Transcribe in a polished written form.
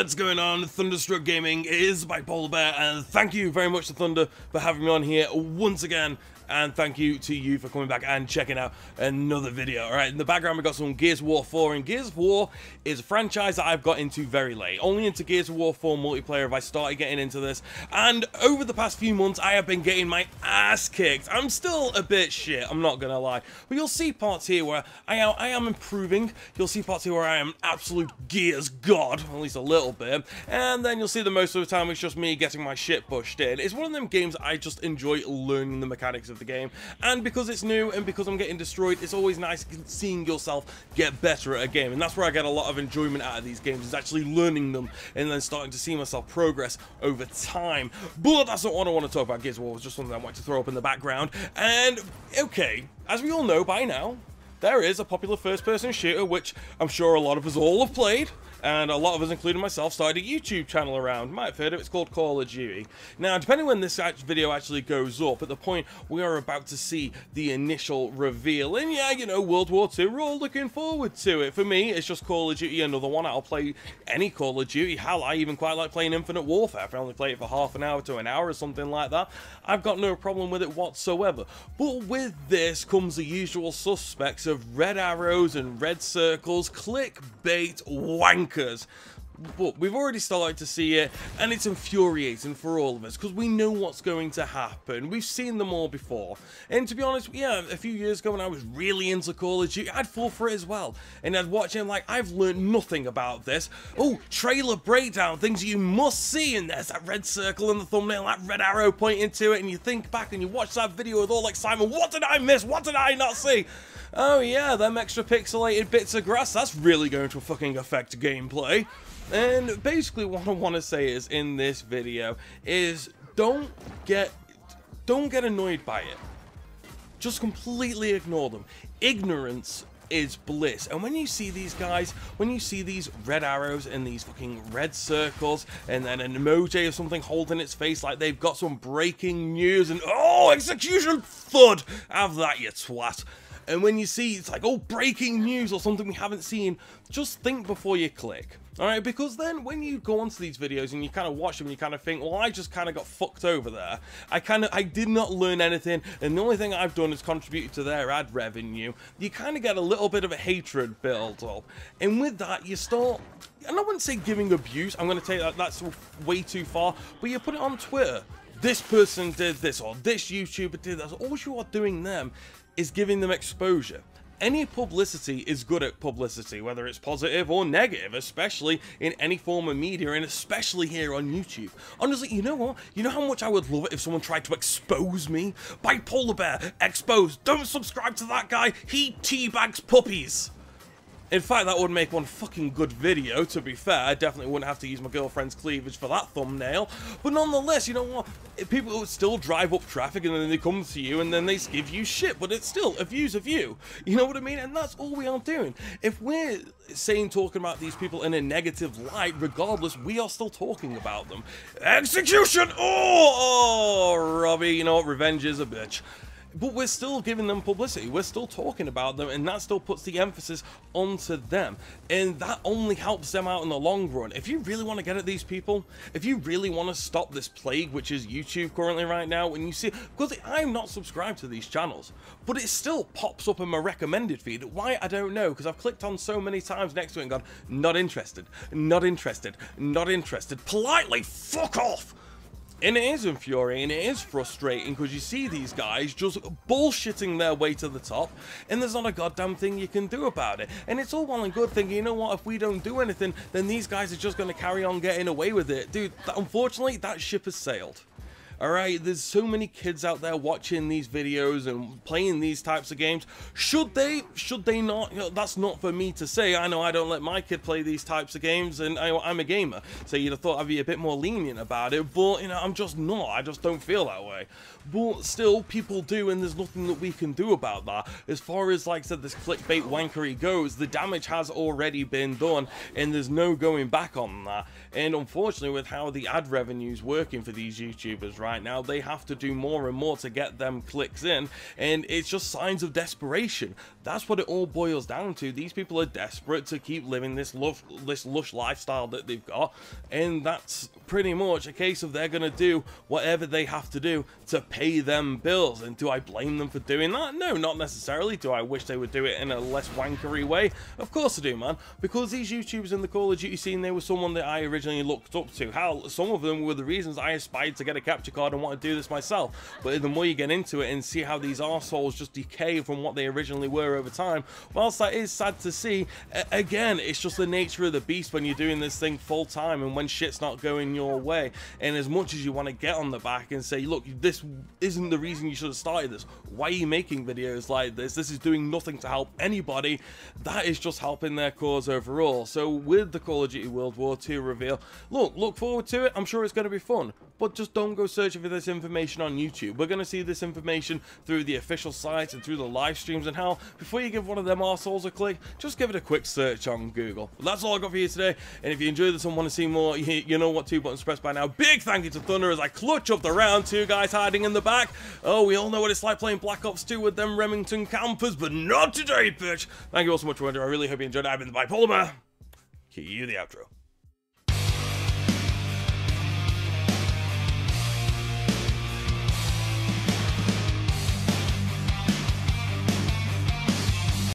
What's going on? Thunderstruck Gaming is by Polar Bear, and thank you very much to Thunder for having me on here once again. And thank you to you for coming back and checking out another video. Alright, in the background we got some Gears of War 4, and Gears of War is a franchise that I've got into very late. Only into Gears of War 4 multiplayer have I started getting into this, and over the past few months I have been getting my ass kicked. I'm still a bit shit, I'm not gonna lie. But you'll see parts here where I am improving. You'll see parts here where I am absolute Gears god, at least a little bit. And then you'll see that most of the time it's just me getting my shit pushed in. It's one of them games I just enjoy learning the mechanics of the game, and because it's new and because I'm getting destroyed, it's always nice seeing yourself get better at a game, and that's where I get a lot of enjoyment out of these games, is actually learning them and then starting to see myself progress over time. But that's not what I want to talk about. Gears of War was just something I wanted to throw up in the background. And okay, as we all know by now, there is a popular first-person shooter, which I'm sure a lot of us all have played, and a lot of us, including myself, started a YouTube channel around. You might have heard of it. It's called Call of Duty. Now, depending when this video actually goes up, at the point we are about to see the initial reveal, and yeah, you know, World War II, we're all looking forward to it. For me, it's just Call of Duty, another one. I'll play any Call of Duty. Hell, I even quite like playing Infinite Warfare. If I only play it for half an hour to an hour or something like that, I've got no problem with it whatsoever. But with this comes the usual suspects of red arrows and red circles, clickbait wankers. But we've already started to see it, and it's infuriating for all of us, because we know what's going to happen. We've seen them all before. And to be honest, yeah, a few years ago when I was really into Call of Duty, I'd fall for it as well. And I'd watch it like, I've learned nothing about this. Oh, trailer breakdown, things you must see, and there's that red circle in the thumbnail, that red arrow pointing to it, and you think back and you watch that video with all excitement. What did I miss? What did I not see? Oh yeah, them extra pixelated bits of grass, that's really going to fucking affect gameplay. And basically what I want to say is, in this video, is don't get annoyed by it. Just completely ignore them. Ignorance is bliss. And when you see these guys, when you see these red arrows and these fucking red circles, and then an emoji or something holding its face like they've got some breaking news, and oh, execution thud, have that, you twat. And when you see it's like, oh, breaking news or something we haven't seen, just think before you click. Alright, because then when you go onto these videos and you kind of watch them and you kind of think, well, I just kind of got fucked over there. I did not learn anything, and the only thing I've done is contributed to their ad revenue. You kind of get a little bit of a hatred build up. And with that, you start, and I wouldn't say giving abuse, I'm going to take that, that's way too far, but you put it on Twitter. This person did this, or this YouTuber did that. All you are doing them is giving them exposure. Any publicity is good at publicity, whether it's positive or negative, especially in any form of media, and especially here on YouTube. Honestly, you know what? You know how much I would love it if someone tried to expose me? By Polar Bear, exposed. Don't subscribe to that guy. He teabags puppies. In fact, that would make one fucking good video, to be fair. I definitely wouldn't have to use my girlfriend's cleavage for that thumbnail. But nonetheless, you know what? People would still drive up traffic and then they come to you and then they give you shit. But it's still a view's a view. You know what I mean? And that's all we are doing. If we're talking about these people in a negative light, regardless, we are still talking about them. Execution! Oh, Robbie, you know what? Revenge is a bitch. But we're still giving them publicity, we're still talking about them, and that still puts the emphasis onto them. And that only helps them out in the long run. If you really want to get at these people, if you really want to stop this plague, which is YouTube currently right now, when you see, because I'm not subscribed to these channels, but it still pops up in my recommended feed. Why, I don't know, because I've clicked on so many times next to it and gone, not interested, not interested, not interested, politely fuck off. And it is infuriating, it is frustrating, because you see these guys just bullshitting their way to the top, and there's not a goddamn thing you can do about it. And it's all well and good thinking, you know what, if we don't do anything, then these guys are just going to carry on getting away with it. Dude, unfortunately, that ship has sailed. Alright, there's so many kids out there watching these videos and playing these types of games. Should they? Should they not? You know, that's not for me to say. I know I don't let my kid play these types of games, and I'm a gamer, so you'd have thought I'd be a bit more lenient about it, but, you know, I'm just not. I just don't feel that way. But still, people do, and there's nothing that we can do about that. As far as, like I said, this clickbait wankery goes, the damage has already been done, and there's no going back on that. And unfortunately, with how the ad revenue's working for these YouTubers right right now. They have to do more and more to get them clicks in, and it's just signs of desperation. That's what it all boils down to. These people are desperate to keep living this lush lifestyle that they've got, and that's pretty much a case of they're gonna do whatever they have to do to pay them bills. And do I blame them for doing that? No, not necessarily. Do I wish they would do it in a less wankery way? Of course I do, man, because these YouTubers in the Call of Duty scene, they were someone that I originally looked up to. Hell, some of them were the reasons I aspired to get a capture card and want to do this myself. But the more you get into it and see how these arseholes just decay from what they originally were over time, whilst that is sad to see, again, it's just the nature of the beast when you're doing this thing full time and when shit's not going your way. And as much as you want to get on the back and say, look, this isn't the reason you should have started this, why are you making videos like this? This is doing nothing to help anybody. That is just helping their cause overall. So with the Call of Duty World War II reveal, look forward to it. I'm sure it's going to be fun, but just don't go searching for this information on YouTube. We're going to see this information through the official sites and through the live streams, and hell, before you give one of them arseholes a click, just give it a quick search on Google. But that's all I got for you today, and if you enjoyed this and want to see more, you know what 2 buttons press by now. Big thank you to Thunder as I clutch up the round, 2 guys hiding in the back. Oh, we all know what it's like playing Black Ops 2 with them Remington campers, but not today, bitch. Thank you all so much for watching. I really hope you enjoyed it. I've been the Bipolar Man. Cue the outro.